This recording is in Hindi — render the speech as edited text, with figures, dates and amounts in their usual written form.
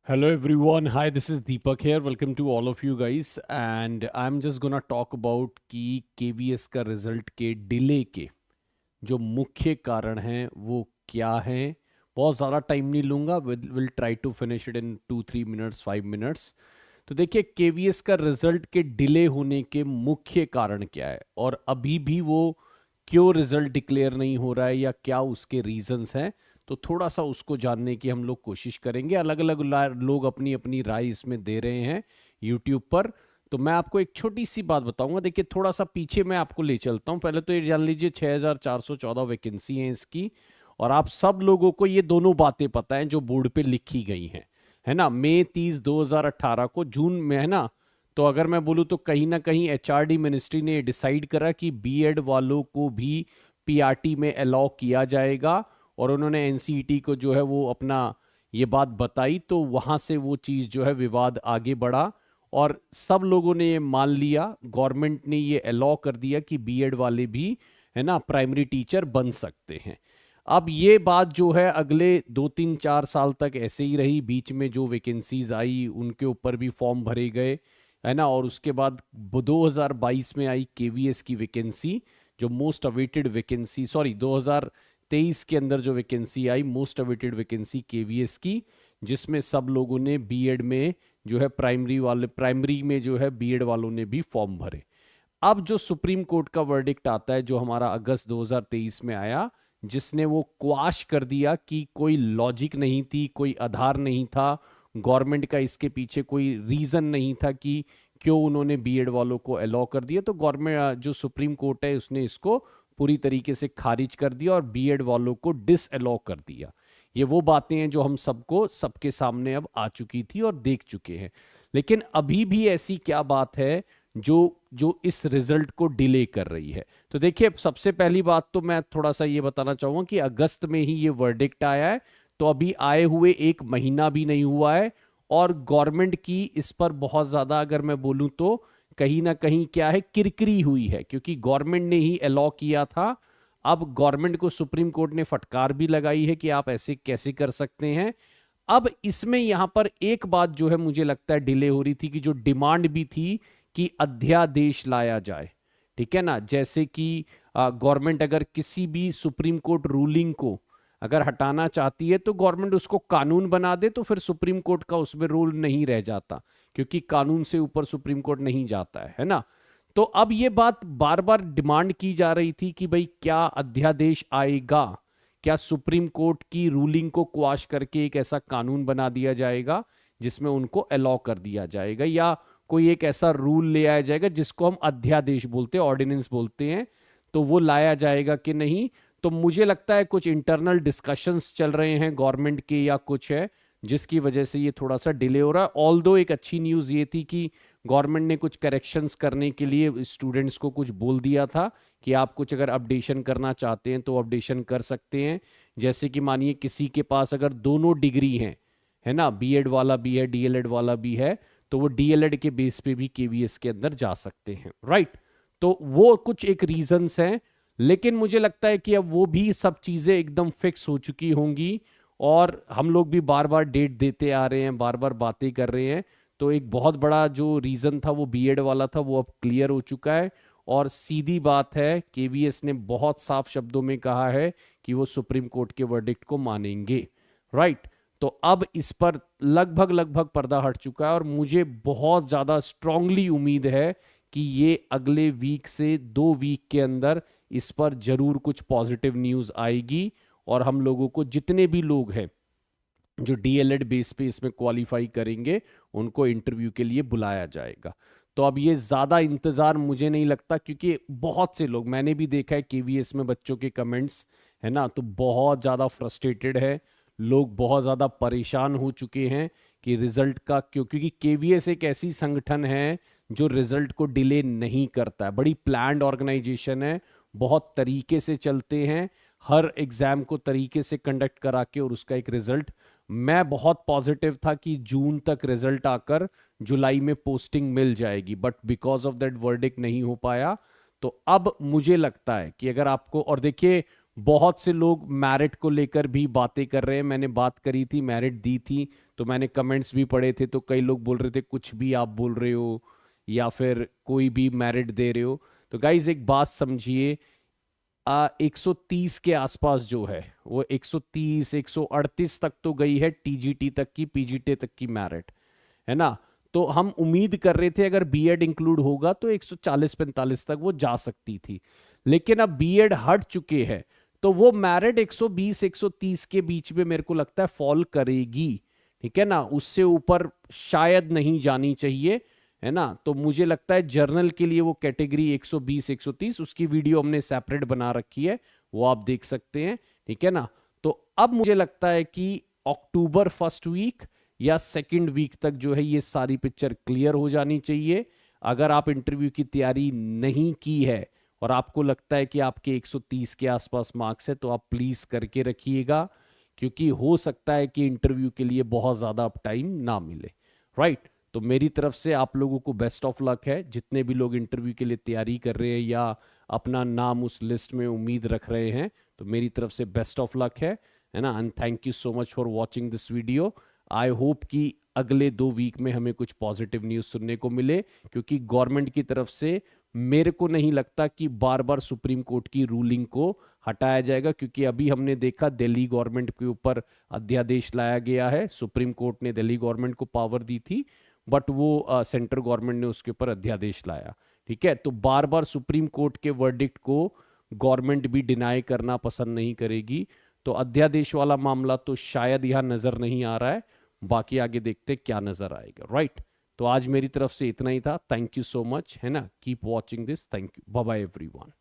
Hello everyone. Hi, this is Deepak here. Welcome to all of you guys. And I'm just gonna talk about कि KVS का रिजल्ट के डिले के जो मुख्य कारण हैं वो क्या हैं। बहुत ज़्यादा टाइम नहीं लूँगा. Will try to finish it in 2-3 minutes 5 minutes. तो देखिए केवीएस का रिजल्ट के डिले होने के मुख्य कारण क्या है और अभी भी वो क्यों रिजल्ट डिक्लेयर नहीं हो रहा है या क्या उसके रीजंस हैं. तो थोड़ा सा उसको जानने की हम लोग कोशिश करेंगे. अलग अलग लोग अपनी अपनी राय इसमें दे रहे हैं यूट्यूब पर. तो मैं आपको एक छोटी सी बात बताऊंगा. देखिए थोड़ा सा पीछे मैं आपको ले चलता हूं. पहले तो ये जान लीजिए 6414 वैकेंसी हैं इसकी. और आप सब लोगों को ये दोनों बातें पता हैं जो बोर्ड पे लिखी गई हैं, है ना. मई 30 2018 को जून में, है ना. तो अगर मैं बोलूँ तो कहीं ना कहीं एचआरडी मिनिस्ट्री ने डिसाइड करा कि बीएड वालों को भी पीआरटी में अलाउ किया जाएगा. और उन्होंने एनसीईटी को जो है वो अपना ये बात बताई. तो वहां से वो चीज़ जो है विवाद आगे बढ़ा और सब लोगों ने ये मान लिया. गवर्नमेंट ने ये अलाउ कर दिया कि बीएड वाले भी, है ना, प्राइमरी टीचर बन सकते हैं. अब ये बात जो है अगले 2-3-4 साल तक ऐसे ही रही. बीच में जो वैकेंसीज आई उनके ऊपर भी फॉर्म भरे गए, है ना. और उसके बाद 2022 में आई केवीएस की वैकेंसी, जो मोस्ट अवेटेड वैकेंसी, सॉरी 2023 के अंदर जो vacancy I most awaited vacancy KVS की, जिसमें सब लोगों ने बीएड में जो है प्राइमरी में जो है बीएड वालों ने भी फॉर्म भरे. अब जो सुप्रीम कोर्ट का वर्डिक्ट आता है जो हमारा अगस्त 2023 में आया, जिसने वो क्वाश कर दिया कि कोई लॉजिक नहीं थी, कोई आधार नहीं था, गवर्नमेंट का इसके पीछे कोई रीजन नहीं था कि क्यों उन्होंने बीएड वालों को अलाउ कर दिया. तो गवर्नमेंट जो सुप्रीम कोर्ट है उसने इसको पूरी तरीके से खारिज कर दिया और बीएड वालों को डिस अलाउ कर दिया. ये वो बातें हैं जो हम सबको सबके सामने अब आ चुकी थी और देख चुके हैं. लेकिन अभी भी ऐसी क्या बात है जो जो इस रिजल्ट को डिले कर रही है. तो देखिए सबसे पहली बात तो मैं थोड़ा सा ये बताना चाहूंगा कि अगस्त में ही ये वर्डिक्ट आया है. तो अभी आए हुए एक महीना भी नहीं हुआ है. और गवर्नमेंट की इस पर बहुत ज्यादा, अगर मैं बोलूं तो कहीं ना कहीं क्या है, किरकिरी हुई है, क्योंकि गवर्नमेंट ने ही अलाउ किया था. अब गवर्नमेंट को सुप्रीम कोर्ट ने फटकार भी लगाई है कि आप ऐसे कैसे कर सकते हैं. अब इसमें यहां पर एक बात जो है मुझे लगता है डिले हो रही थी, कि जो डिमांड भी थी कि अध्यादेश लाया जाए. ठीक है ना. जैसे कि गवर्नमेंट अगर किसी भी सुप्रीम कोर्ट रूलिंग को अगर हटाना चाहती है तो गवर्नमेंट उसको कानून बना दे, तो फिर सुप्रीम कोर्ट का उसमें रोल नहीं रह जाता, क्योंकि कानून से ऊपर सुप्रीम कोर्ट नहीं जाता है ना. तो अब ये बात बार बार डिमांड की जा रही थी कि भाई क्या अध्यादेश आएगा, क्या सुप्रीम कोर्ट की रूलिंग को क्वाश करके एक ऐसा कानून बना दिया जाएगा जिसमें उनको अलाउ कर दिया जाएगा, या कोई एक ऐसा रूल ले आया जाएगा जिसको हम अध्यादेश बोलते हैं, ऑर्डिनेंस बोलते हैं, तो वो लाया जाएगा कि नहीं. तो मुझे लगता है कुछ इंटरनल डिस्कशंस चल रहे हैं गवर्नमेंट के या कुछ है, जिसकी वजह से ये थोड़ा सा डिले हो रहा है. ऑल्दो एक अच्छी न्यूज़ ये थी कि गवर्नमेंट ने कुछ करेक्शंस करने के लिए स्टूडेंट्स को कुछ बोल दिया था कि आप कुछ अगर अपडेशन करना चाहते हैं तो अपडेशन कर सकते हैं. जैसे कि मानिए किसी के पास अगर दोनों डिग्री हैं, है ना, बीएड वाला भी है डीएलएड वाला भी है, तो वो डीएलएड के बेस पे भी केवीएस के अंदर जा सकते हैं, राइट. तो वो कुछ एक रीजंस हैं. लेकिन मुझे लगता है कि अब वो भी सब चीज़ें एकदम फिक्स हो चुकी होंगी. और हम लोग भी बार बार डेट देते आ रहे हैं, बार बार बातें कर रहे हैं. तो एक बहुत बड़ा जो रीज़न था वो बीएड वाला था, वो अब क्लियर हो चुका है. और सीधी बात है, केवीएस ने बहुत साफ शब्दों में कहा है कि वो सुप्रीम कोर्ट के वर्डिक्ट को मानेंगे, राइट. तो अब इस पर लगभग लगभग पर्दा हट चुका है और मुझे बहुत ज़्यादा स्ट्रांगली उम्मीद है कि ये अगले वीक से 2 वीक के अंदर इस पर जरूर कुछ पॉजिटिव न्यूज़ आएगी. और हम लोगों को जितने भी लोग हैं जो डीएलएड बेस पे इसमें क्वालिफाई करेंगे उनको इंटरव्यू के लिए बुलाया जाएगा. तो अब ये ज़्यादा इंतज़ार मुझे नहीं लगता, क्योंकि बहुत से लोग मैंने भी देखा है केवीएस में बच्चों के कमेंट्स, है ना, तो बहुत ज़्यादा फ्रस्ट्रेटेड है. लोग बहुत ज़्यादा परेशान हो चुके हैं कि रिजल्ट का क्योंकि केवीएस एक ऐसी संगठन है जो रिजल्ट को डिले नहीं करता है. बड़ी प्लान्ड ऑर्गेनाइजेशन है, बहुत तरीके से चलते हैं, हर एग्जाम को तरीके से कंडक्ट करा के और उसका एक रिजल्ट. मैं बहुत पॉजिटिव था कि जून तक रिजल्ट आकर जुलाई में पोस्टिंग मिल जाएगी, but because of that verdict नहीं हो पाया. तो अब मुझे लगता है कि अगर आपको, और देखिए बहुत से लोग मैरिट को लेकर भी बातें कर रहे हैं. मैंने बात करी थी, मेरिट दी थी, तो मैंने कमेंट्स भी पढ़े थे, तो कई लोग बोल रहे थे कुछ भी आप बोल रहे हो या फिर कोई भी मेरिट दे रहे हो। तो गाइज एक बात समझिए, 130 के आसपास जो है वो 130 138 तक तो गई है, टीजीटी तक की, पीजीटी तक की मेरिट, है ना। तो हम उम्मीद कर रहे थे अगर बीएड इंक्लूड होगा तो 140-45 तक वो जा सकती थी, लेकिन अब बीएड हट चुके हैं तो वो मेरिट 120 130 के बीच में मेरे को लगता है फॉल करेगी, ठीक है ना। उससे ऊपर शायद नहीं जानी चाहिए, है ना। तो मुझे लगता है जर्नल के लिए वो कैटेगरी 120 130, उसकी वीडियो हमने सेपरेट बना रखी है, वो आप देख सकते हैं, ठीक है ना। तो अब मुझे लगता है कि अक्टूबर फर्स्ट वीक या सेकंड वीक तक जो है ये सारी पिक्चर क्लियर हो जानी चाहिए। अगर आप इंटरव्यू की तैयारी नहीं की है और आपको लगता है कि आपके 130 के आसपास मार्क्स है, तो आप प्लीज करके रखिएगा, क्योंकि हो सकता है कि इंटरव्यू के लिए बहुत ज्यादा अब टाइम ना मिले, राइट। तो मेरी तरफ से आप लोगों को बेस्ट ऑफ लक है, जितने भी लोग इंटरव्यू के लिए तैयारी कर रहे हैं या अपना नाम उस लिस्ट में उम्मीद रख रहे हैं, तो मेरी तरफ से बेस्ट ऑफ लक है ना। And thank you so much for watching this video. I hope कि अगले 2 वीक में हमें कुछ पॉजिटिव न्यूज़ सुनने को मिले, क्योंकि गवर्नमेंट की तरफ से मेरे को नहीं लगता कि बार बार सुप्रीम कोर्ट की रूलिंग को हटाया जाएगा, क्योंकि अभी हमने देखा दिल्ली गवर्नमेंट के ऊपर अध्यादेश लाया गया है, सुप्रीम कोर्ट ने दिल्ली गवर्नमेंट को पावर दी थी, बट वो सेंट्रल गवर्नमेंट ने उसके ऊपर अध्यादेश लाया, ठीक है। तो बार बार सुप्रीम कोर्ट के वर्डिक्ट को गवर्नमेंट भी डिनाई करना पसंद नहीं करेगी। तो अध्यादेश वाला मामला तो शायद यहां नजर नहीं आ रहा है, बाकी आगे देखते क्या नजर आएगा, राइट। तो आज मेरी तरफ से इतना ही था, थैंक यू सो मच, है ना। Keep watching this, thank you, bye bye everyone.